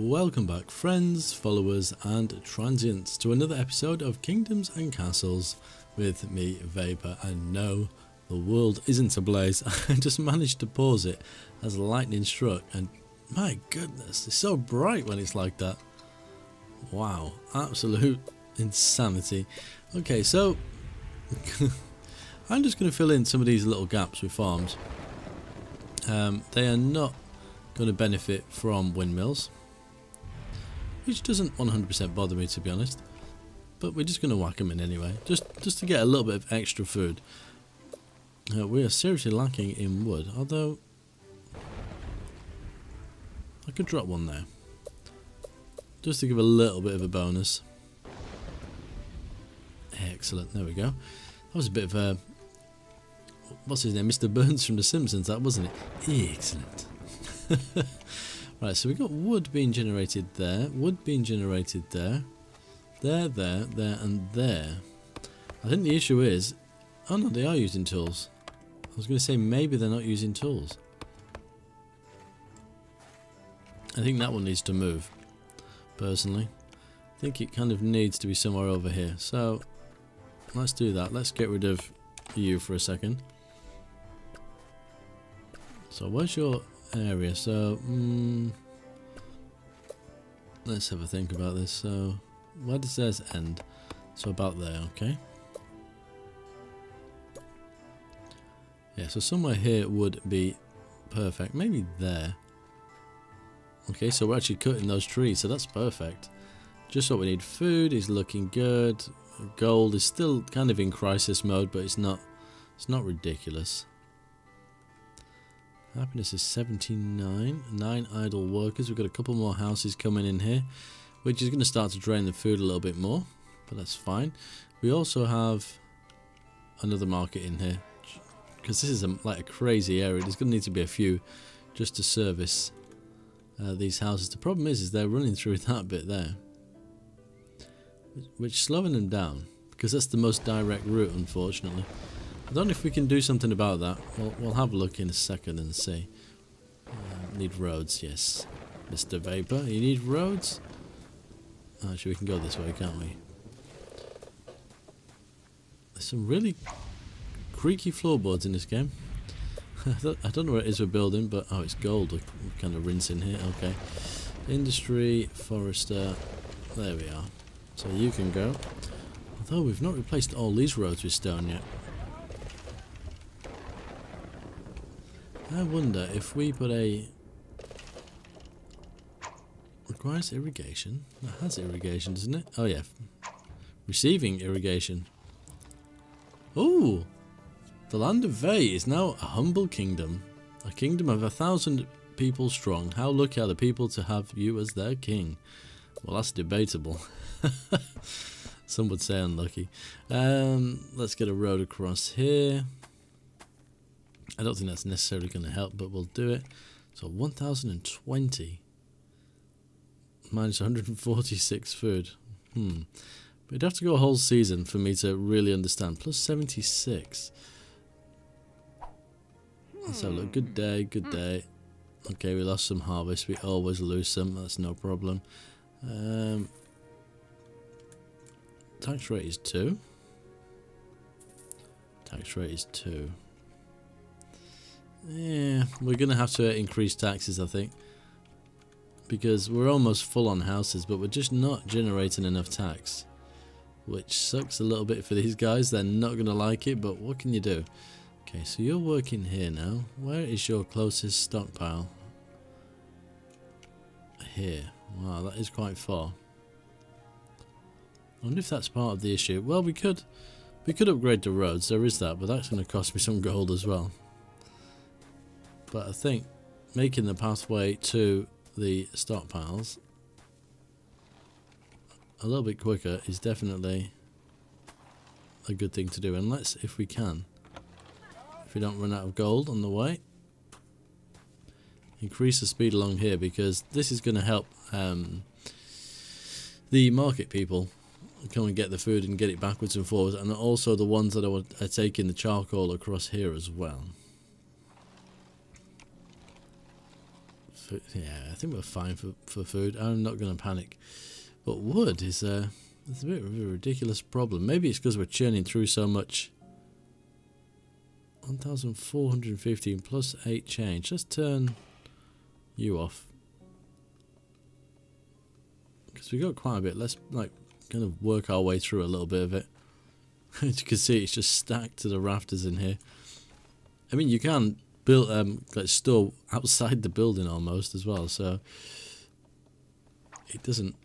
welcome back friends, followers and transients to another episode of Kingdoms and Castles with me, Vapor. And no, the world isn't ablaze. I just managed to pause it as lightning struck, and my goodness, it's so bright when it's like that. Wow, absolute insanity. Okay, so I'm just going to fill in some of these little gaps with farms. They are not going to benefit from windmills, which doesn't 100% bother me, to be honest, but we're just going to whack them in anyway, just to get a little bit of extra food. We are seriously lacking in wood, although I could drop one there just to give a little bit of a bonus. Excellent, there we go. That was a bit of a, what's his name, Mr. Burns from The Simpsons, that wasn't it? Excellent. Right, so we've got wood being generated there, wood being generated there, there, and there. I think the issue is, oh no, they are using tools. I was going to say maybe they're not using tools. I think that one needs to move, personally. I think it kind of needs to be somewhere over here. So let's do that. Let's get rid of you for a second. So where's your area? So let's have a think about this. So where does theirs end? So about there, okay. Yeah, so somewhere here would be perfect. Maybe there. Okay, so we're actually cutting those trees, so that's perfect. Just what we need. Food is looking good. Gold is still kind of in crisis mode, but it's not ridiculous. Happiness is 79. 9 idle workers. We've got a couple more houses coming in here, which is going to start to drain the food a little bit more, but that's fine. We also have another market in here, because this is like a crazy area. There's going to need to be a few just to service these houses. The problem is they're running through that bit there, which is slowing them down, because that's the most direct route, unfortunately. I don't know if we can do something about that. We'll have a look in a second and see. Need roads, yes. Mr. Vapor, you need roads? Actually, we can go this way, can't we? There's some really creaky floorboards in this game. I don't know what it is we're building, but oh, it's gold. We're kind of rinsing here. Okay. Industry, forester. There we are. So you can go. Although we've not replaced all these roads with stone yet. I wonder if we put a... Requires irrigation. That has irrigation, doesn't it? Oh yeah. Receiving irrigation. Ooh! The land of Vey is now a humble kingdom. A kingdom of 1,000 people strong. How lucky are the people to have you as their king? Well, that's debatable. Some would say unlucky. Let's get a road across here. I don't think that's necessarily going to help, but we'll do it. So 1,020 minus 146 food. We'd have to go a whole season for me to really understand. Plus 76. Let's have a look. Good day, good day. Okay, we lost some harvest. We always lose some. That's no problem. Tax rate is 2. Tax rate is 2. Yeah, we're going to have to increase taxes, I think, because we're almost full on houses, but we're just not generating enough tax, which sucks a little bit for these guys. They're not going to like it, but what can you do? Okay, so you're working here now. Where is your closest stockpile? Here. Wow, that is quite far. I wonder if that's part of the issue. Well, we could upgrade the roads. There is that, but that's going to cost me some gold as well. But I think making the pathway to the stockpiles a little bit quicker is definitely a good thing to do. And let's, if we can, if we don't run out of gold on the way, increase the speed along here, because this is going to help the market people come and get the food and get it backwards and forwards, and also the ones that are taking the charcoal across here as well. Yeah, I think we're fine for food. I'm not going to panic. But wood is it's a bit of a ridiculous problem. Maybe it's because we're churning through so much. 1,415 plus 8 change. Let's turn you off. Because we got quite a bit. Let's like kind of work our way through a little bit of it. As you can see, it's just stacked to the rafters in here. I mean, you can build like store outside the building almost as well, so it doesn't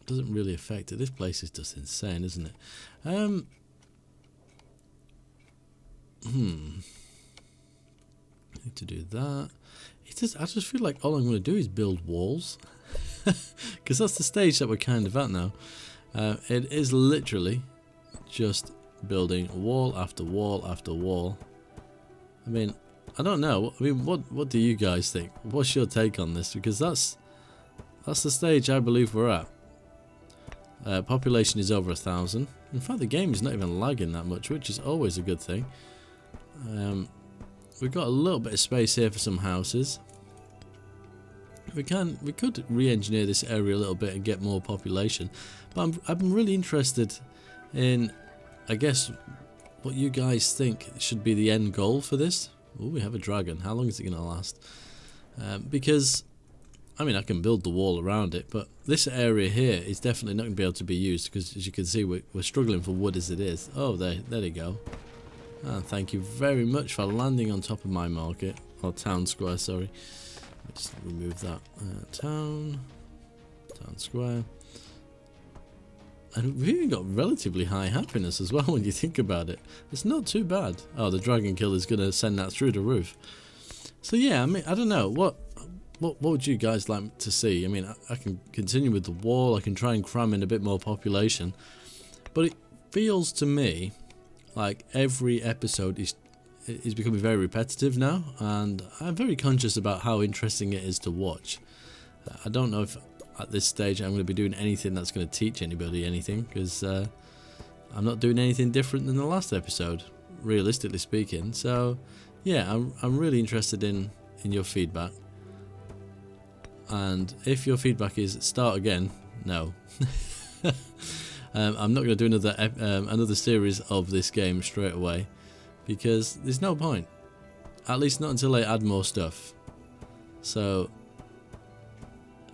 really affect it. This place is just insane, isn't it? Need to do that. I just feel like all I'm going to do is build walls, because that's the stage that we're kind of at now. It is literally just building wall after wall after wall. I mean, I don't know. I mean, what do you guys think? What's your take on this? Because that's the stage I believe we're at. Population is over 1,000. In fact, the game is not even lagging that much, which is always a good thing. We've got a little bit of space here for some houses. We could re-engineer this area a little bit and get more population, but I'm really interested in, I guess, what you guys think should be the end goal for this. Oh, we have a dragon. How long is it going to last? Because, I mean, I can build the wall around it, but this area here is definitely not going to be able to be used because, as you can see, we're struggling for wood as it is. Oh, there you go. Thank you very much for landing on top of my market, or town square, sorry. Let's remove that. Town square. And we've even got relatively high happiness as well when you think about it. It's not too bad. Oh, the dragon kill is going to send that through the roof. So yeah, I mean, I don't know. What would you guys like to see? I mean, I can continue with the wall. I can try and cram in a bit more population. But it feels to me like every episode is becoming very repetitive now, and I'm very conscious about how interesting it is to watch. I don't know if at this stage I'm going to be doing anything that's going to teach anybody anything, because I'm not doing anything different than the last episode, realistically speaking. So yeah, I'm really interested in your feedback, and if your feedback is start again, no. I'm not going to do another series of this game straight away, because there's no point. At least not until I add more stuff. So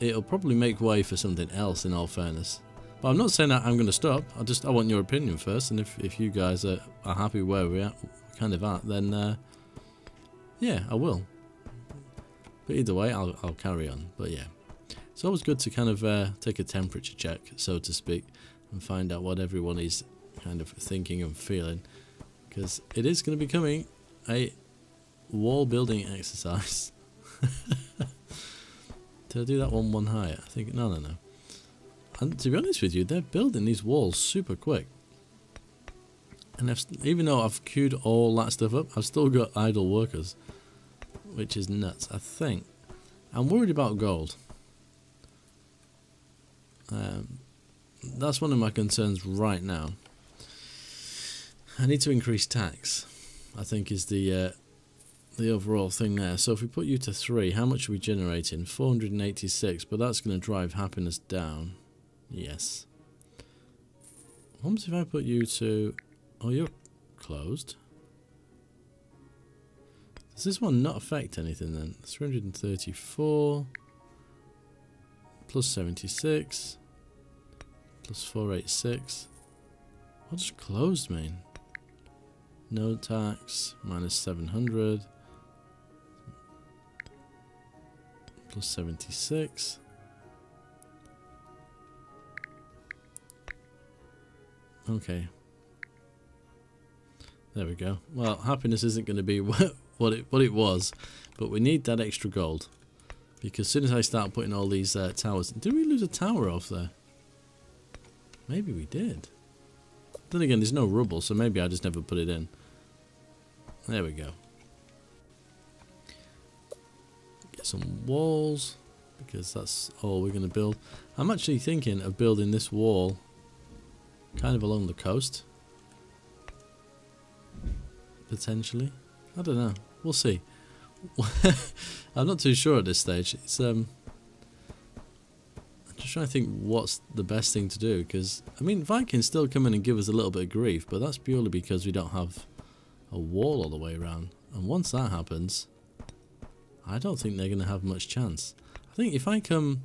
it'll probably make way for something else, in all fairness. But I'm not saying that I'm going to stop. I want your opinion first, and if you guys are happy where we're kind of at, then yeah, I will. But either way, I'll carry on. But yeah, it's always good to kind of take a temperature check, so to speak, and find out what everyone is kind of thinking and feeling, because it is going to be becoming a wall building exercise. Did I do that one higher? I think no. And to be honest with you, they're building these walls super quick, and even though I've queued all that stuff up, I've still got idle workers, which is nuts. I think I'm worried about gold. That's one of my concerns right now. I need to increase tax, I think, is the overall thing there. So if we put you to 3, how much are we generating? 486, but that's going to drive happiness down. Yes. What happens if I put you to... Oh, you're closed. Does this one not affect anything then? 334 plus 76 plus 486. What does closed mean? No tax, minus 700 plus 76. Okay. There we go. Well, happiness isn't going to be what it was, but we need that extra gold, because as soon as I start putting all these towers... Did we lose a tower off there? Maybe we did. Then again, there's no rubble, so maybe I just never put it in. There we go. Get some walls, because that's all we're going to build. I'm actually thinking of building this wall kind of along the coast. Potentially. I don't know. We'll see. I'm not too sure at this stage. It's I'm just trying to think what's the best thing to do, because I mean Vikings still come in and give us a little bit of grief, but that's purely because we don't have a wall all the way around. And once that happens, I don't think they're going to have much chance. I think if I come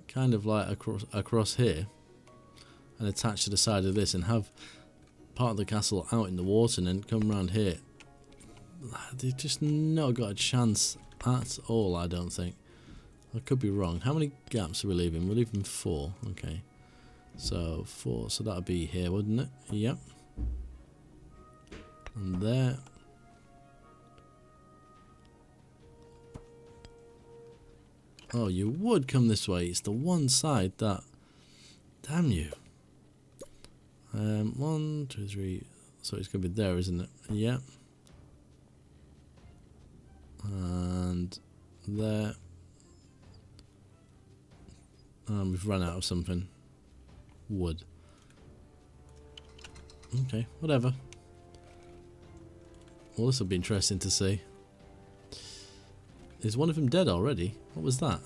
kind of like across here and attach to the side of this and have part of the castle out in the water and then come around here, they've just not got a chance at all, I don't think. I could be wrong. How many gaps are we leaving? We're leaving 4. Okay. So 4, so that would be here, wouldn't it? Yep. And there. Oh, you would come this way. It's the one side that... Damn you. 1, 2, 3. So it's going to be there, isn't it? Yep. And there. And we've run out of something. Wood. Okay, whatever. Well, this will be interesting to see. Is one of them dead already? What was that?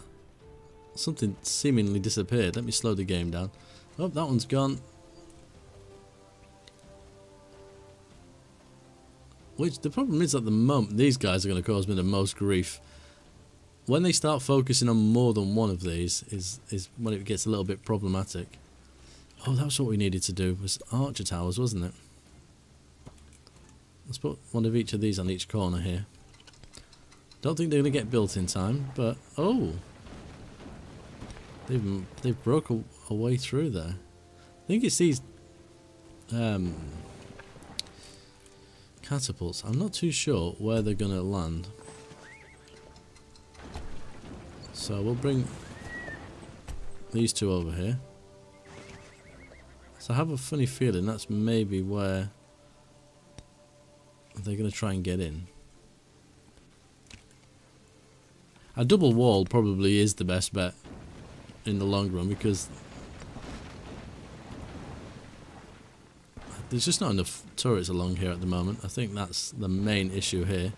Something seemingly disappeared. Let me slow the game down. Oh, that one's gone. Which, the problem is at the moment, these guys are going to cause me the most grief. When they start focusing on more than one of these is when it gets a little bit problematic. Oh, that's what we needed to do, was archer towers, wasn't it? Let's put one of each of these on each corner here. Don't think they're going to get built in time, but... Oh! They've broke a way through there. I think it's these... catapults. I'm not too sure where they're going to land. So we'll bring these two over here. So I have a funny feeling that's maybe where they're going to try and get in. A double wall probably is the best bet in the long run, because there's just not enough turrets along here at the moment. I think that's the main issue here.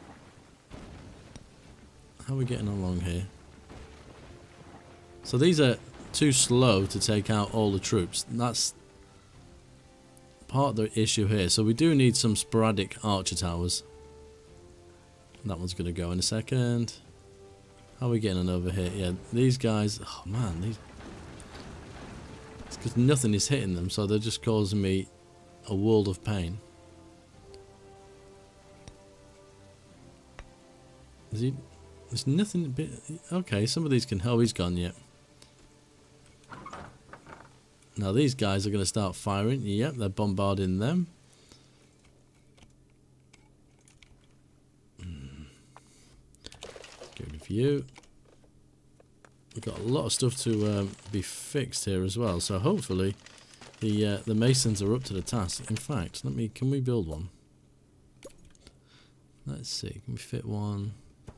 How are we getting along here? So these are too slow to take out all the troops. That's part of the issue here. So we do need some sporadic archer towers. That one's going to go in a second. How are we getting on over here? Yeah, these guys... Oh man, it's because nothing is hitting them, so they're just causing me a world of pain. There's nothing... Okay, some of these can... Oh, he's gone yet. Now these guys are going to start firing. Yep, they're bombarding them. Get rid of you. We've got a lot of stuff to be fixed here as well. So hopefully the masons are up to the task. In fact, can we build one? Let's see. Can we fit one? I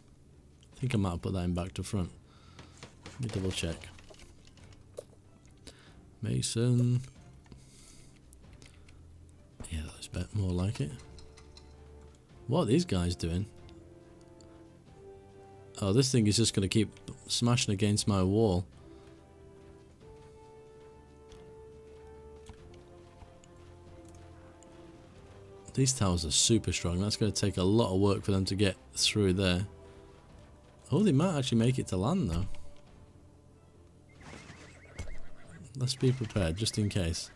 think I might have put that in back to front. Let me double check. Mason. Yeah, that's a bit more like it. What are these guys doing? Oh, this thing is just going to keep smashing against my wall. These towers are super strong. That's going to take a lot of work for them to get through there. Oh, they might actually make it to land though. Let's be prepared, just in case.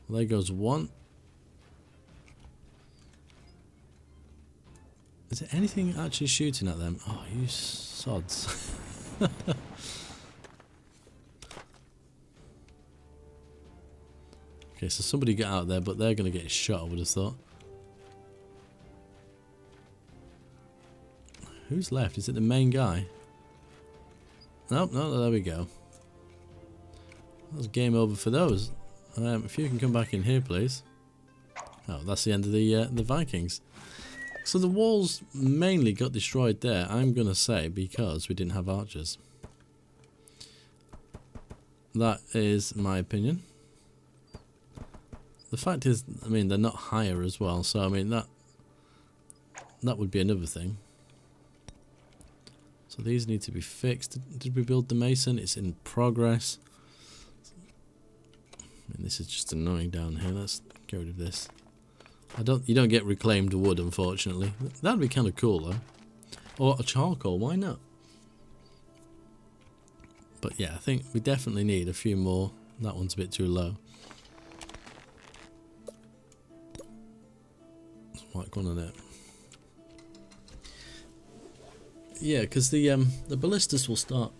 Well, there goes one. Is there anything actually shooting at them? Oh, you sods. Okay, so somebody get out there, but they're going to get shot, I would have thought. Who's left? Is it the main guy? Nope, no, there we go. That's game over for those. If you can come back in here, please. Oh, that's the end of the Vikings. So the walls mainly got destroyed there, I'm going to say, because we didn't have archers. That is my opinion. The fact is, I mean, they're not higher as well, so I mean, that would be another thing. So these need to be fixed. Did we build the mason? It's in progress. I mean, this is just annoying down here. Let's get rid of this. You don't get reclaimed wood, unfortunately. That'd be kind of cool though. Or a charcoal, why not? But yeah, I think we definitely need a few more. That one's a bit too low. Let's whack one on it. Yeah, because the ballistas will start.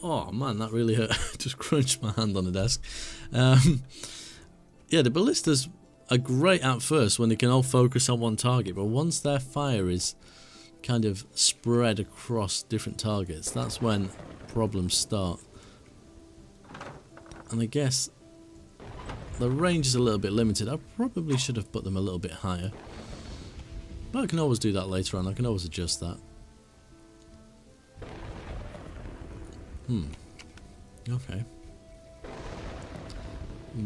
Oh man, that really hurt. Just crunched my hand on the desk. Yeah, the ballistas are great at first when they can all focus on one target, but once their fire is kind of spread across different targets, that's when problems start. And I guess the range is a little bit limited. I probably should have put them a little bit higher, but I can always do that later on. I can always adjust that. Okay.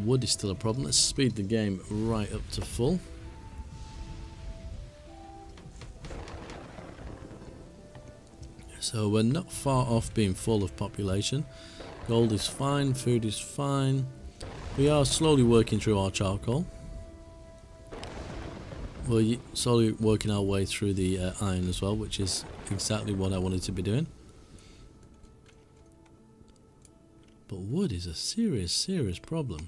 Wood is still a problem. Let's speed the game right up to full. So we're not far off being full of population. Gold is fine, food is fine. We are slowly working through our charcoal. We're slowly working our way through the iron as well, which is exactly what I wanted to be doing. But wood is a serious, serious problem.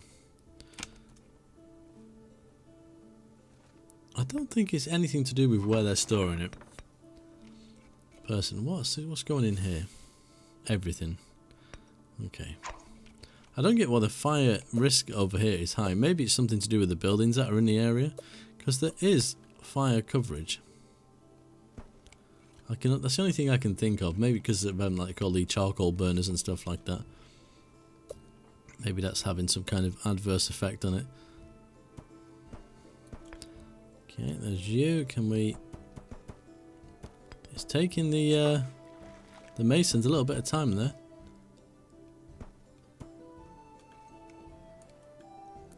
I don't think it's anything to do with where they're storing it. Person, what's going in here? Everything. Okay. I don't get why the fire risk over here is high. Maybe it's something to do with the buildings that are in the area, because there is fire coverage. That's the only thing I can think of. Maybe because of like all the charcoal burners and stuff like that. Maybe that's having some kind of adverse effect on it. Okay, there's you. Can we? It's taking the masons a little bit of time there.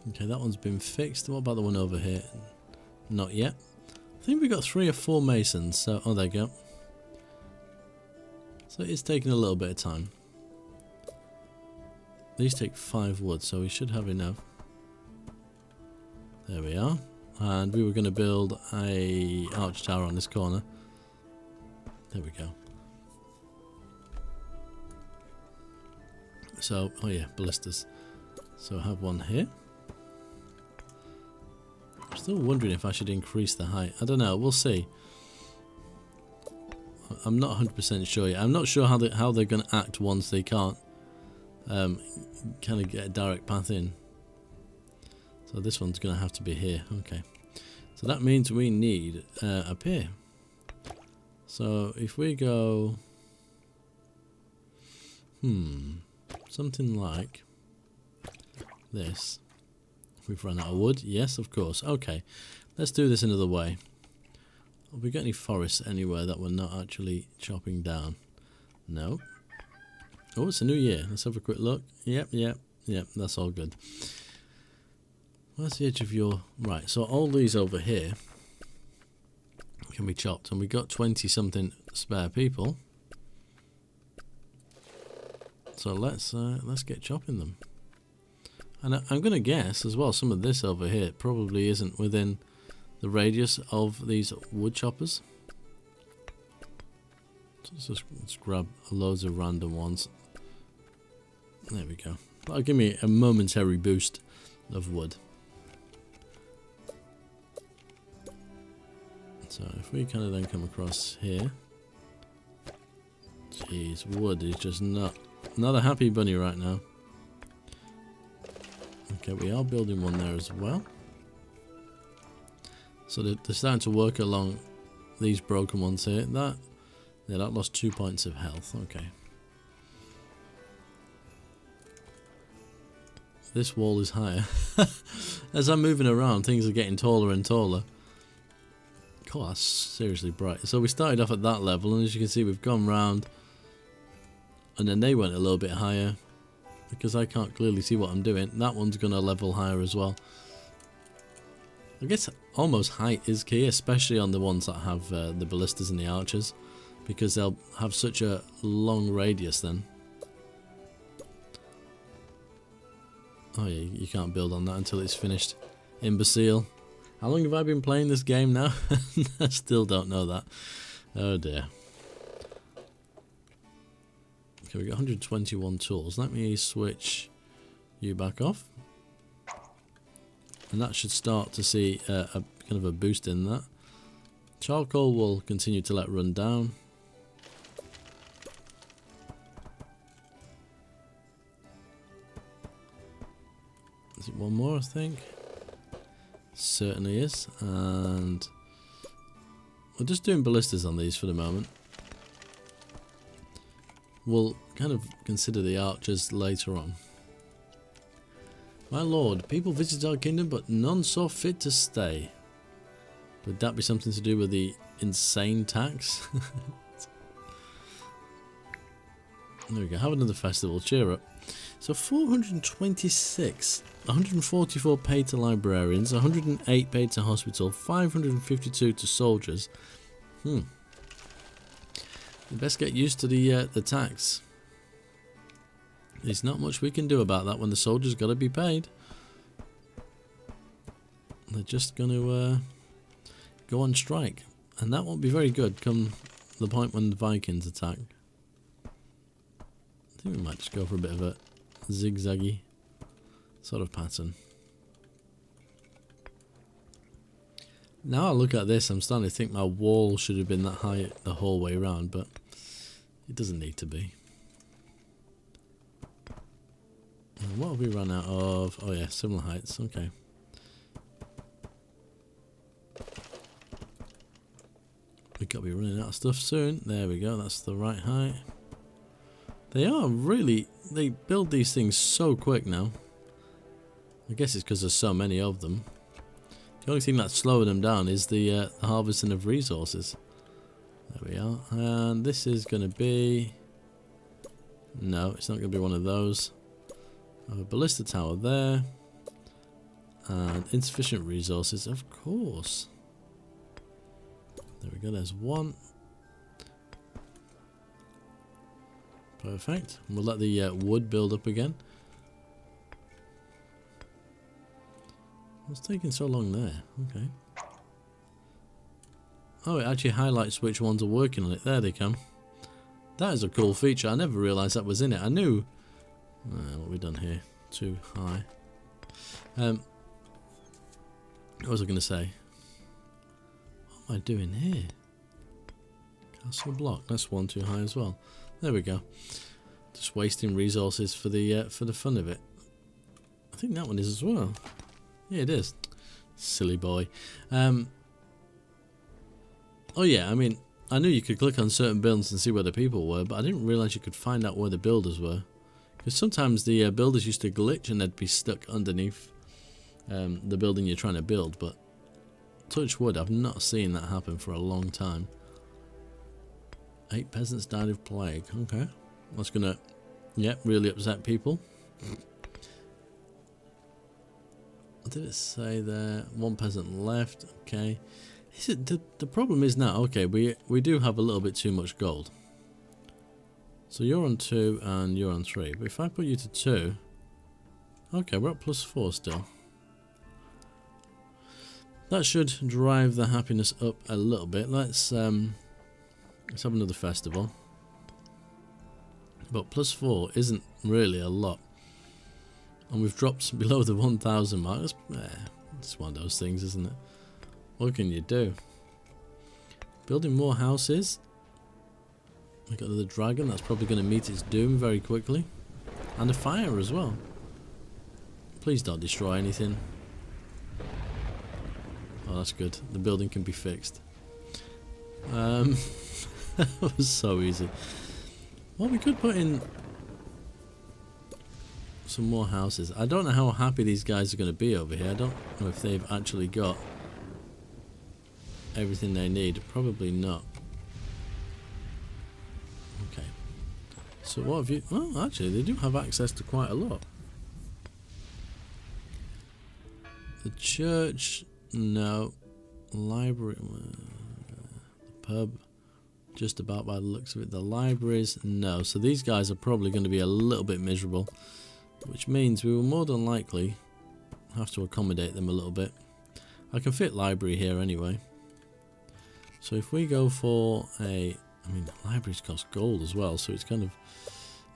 Okay, that one's been fixed. What about the one over here? Not yet. I think we got 3 or 4 masons. So, oh, there you go. So it's taking a little bit of time. These take 5 wood, so we should have enough. There we are. And we were going to build a arch tower on this corner. There we go. So, oh yeah, ballistas. So I have one here. I'm still wondering if I should increase the height. I don't know, we'll see. I'm not 100% sure yet. I'm not sure how they're going to act once they can't kind of get a direct path in. So this one's going to have to be here. Okay. So that means we need a pier. So if we go... something like this. We've run out of wood. Yes, of course. Okay. Let's do this another way. Have we got any forests anywhere that we're not actually chopping down? No. Oh, it's a new year. Let's have a quick look. Yep. That's all good. Where's the edge of your... Right, so all these over here can be chopped. And we got 20 something spare people. So let's get chopping them. And I'm going to guess as well, some of this over here probably isn't within the radius of these wood choppers. So let's grab loads of random ones. There we go. That'll give me a momentary boost of wood. So if we kind of then come across here. Jeez, wood is just not a happy bunny right now. Okay, we are building one there as well. So they're starting to work along these broken ones here. That lost 2 points of health. Okay. This wall is higher. As I'm moving around, things are getting taller and taller. God, that's seriously bright. So we started off at that level, and as you can see, we've gone round. And then they went a little bit higher. Because I can't clearly see what I'm doing. That one's going to level higher as well. I guess almost height is key, especially on the ones that have the ballistas and the archers. because they'll have such a long radius then. Oh yeah, you can't build on that until it's finished. Imbecile. How long have I been playing this game now? I still don't know that. Oh dear. Okay, we got 121 tools. Let me switch you back off. And that should start to see a kind of a boost in that. Charcoal will continue to let run down. Is it one more, I think? Certainly is. And we're just doing ballistas on these for the moment. We'll kind of consider the archers later on. My lord, people visit our kingdom, but none saw fit to stay. Would that be something to do with the insane tax? There we go, have another festival, cheer up. So 426, 144 paid to librarians, 108 paid to hospital, 552 to soldiers. You best get used to the tax. There's not much we can do about that when the soldiers got to be paid. They're just going to go on strike, and that won't be very good come the point when the Vikings attack. I think we might just go for a bit of a zigzaggy sort of pattern. Now I look at this, I'm starting to think my wall should have been that high the whole way around, but it doesn't need to be. And what have we run out of? Oh yeah, similar heights, okay. We've got to be running out of stuff soon. There we go, that's the right height. They are really, they build these things so quick now. I guess it's because there's so many of them. The only thing that's slowing them down is the harvesting of resources. There we are. And this is going to be... No, it's not going to be one of those. I have a ballista tower there. And insufficient resources, of course. There we go, there's one. Perfect. We'll let the wood build up again. What's taking so long there? Okay. Oh, it actually highlights which ones are working on it. There they come. That is a cool feature. I never realised that was in it. I knew... what have we done here? Too high. What was I going to say? What am I doing here? Castle block. That's one too high as well. There we go. Just wasting resources for the fun of it. I think that one is as well. Yeah, it is. Silly boy. Oh yeah, I mean, I knew you could click on certain buildings and see where the people were, but I didn't realise you could find out where the builders were. Because sometimes the builders used to glitch and they'd be stuck underneath the building you're trying to build, but touch wood, I've not seen that happen for a long time. 8 peasants died of plague. Okay. That's gonna, really upset people. What did it say there? 1 peasant left. Okay. Is it the problem is now, okay, we do have a little bit too much gold. So you're on 2 and you're on 3. But if I put you to 2, okay, we're at +4 still. That should drive the happiness up a little bit. Let's have another festival. But +4 isn't really a lot. And we've dropped below the 1,000 mark. It's one of those things, isn't it? What can you do? Building more houses. We've got another dragon. That's probably going to meet its doom very quickly. And a fire as well. Please don't destroy anything. Oh, that's good. The building can be fixed. That was so easy. Well, we could put in some more houses. I don't know how happy these guys are going to be over here. I don't know if they've actually got everything they need. Probably not. Okay. So what have you... Oh, actually, they do have access to quite a lot. The church... No. Library... The pub... just about by the looks of it. The libraries, no. So these guys are probably going to be a little bit miserable, which means we will more than likely have to accommodate them a little bit. I can fit library here anyway. So if we go for a... I mean, the libraries cost gold as well, so it's kind of...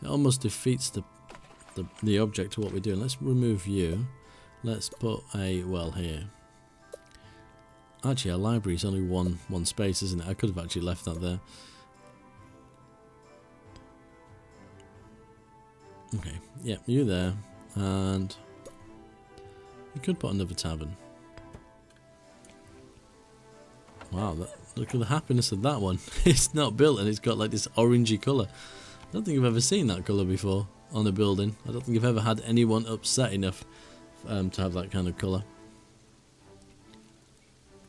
It almost defeats the object of what we're doing. Let's remove you. Let's put a well here. Actually, our library is only one space, isn't it? I could have actually left that there. Okay, yeah, you there. And you could put another tavern. Wow, look at the happiness of that one. It's not built and it's got like this orangey colour. I don't think I've ever seen that colour before on a building. I don't think I've ever had anyone upset enough to have that kind of colour.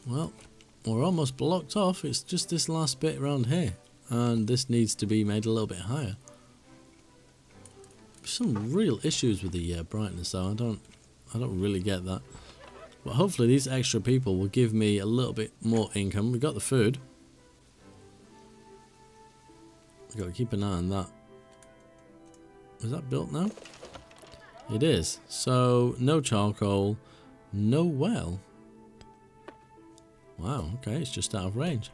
Well, we're almost blocked off. It's just this last bit around here. And this needs to be made a little bit higher. Some real issues with the brightness though. I don't really get that. But hopefully these extra people will give me a little bit more income. We got the food. We've got to keep an eye on that. Is that built now? It is. So, no charcoal, no well. Wow, okay, it's just out of range.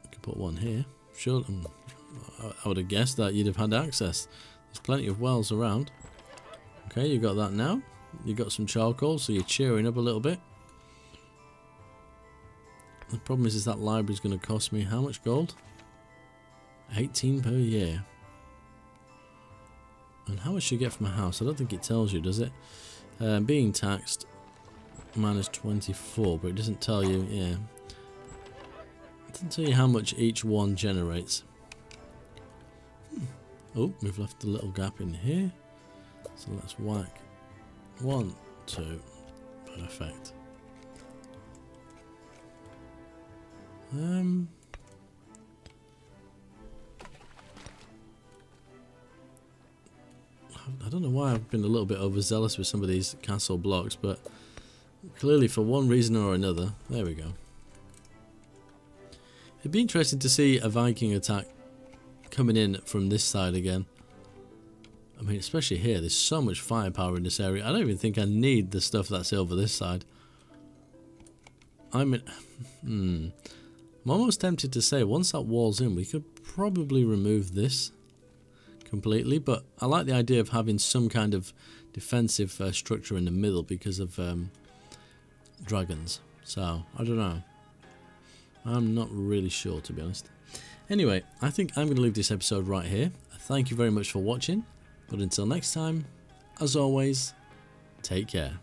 We could put one here. Sure, I would have guessed that you'd have had access. There's plenty of wells around. Okay, you got that now. You got some charcoal, so you're cheering up a little bit. The problem is that library's going to cost me how much gold? 18 per year. And how much do you get from a house? I don't think it tells you, does it? Being taxed minus 24, but it doesn't tell you, yeah. It doesn't tell you how much each one generates. Oh, we've left a little gap in here. So let's whack 1, 2. Perfect. I don't know why I've been a little bit overzealous with some of these castle blocks, but clearly for one reason or another, there we go. It'd be interesting to see a Viking attack coming in from this side again. I mean, especially here, there's so much firepower in this area. I don't even think I need the stuff that's over this side. I'm almost tempted to say, once that wall's in, we could probably remove this completely, but I like the idea of having some kind of defensive structure in the middle because of dragons. So, I don't know. I'm not really sure, to be honest. Anyway, I think I'm going to leave this episode right here. Thank you very much for watching. But until next time, as always, take care.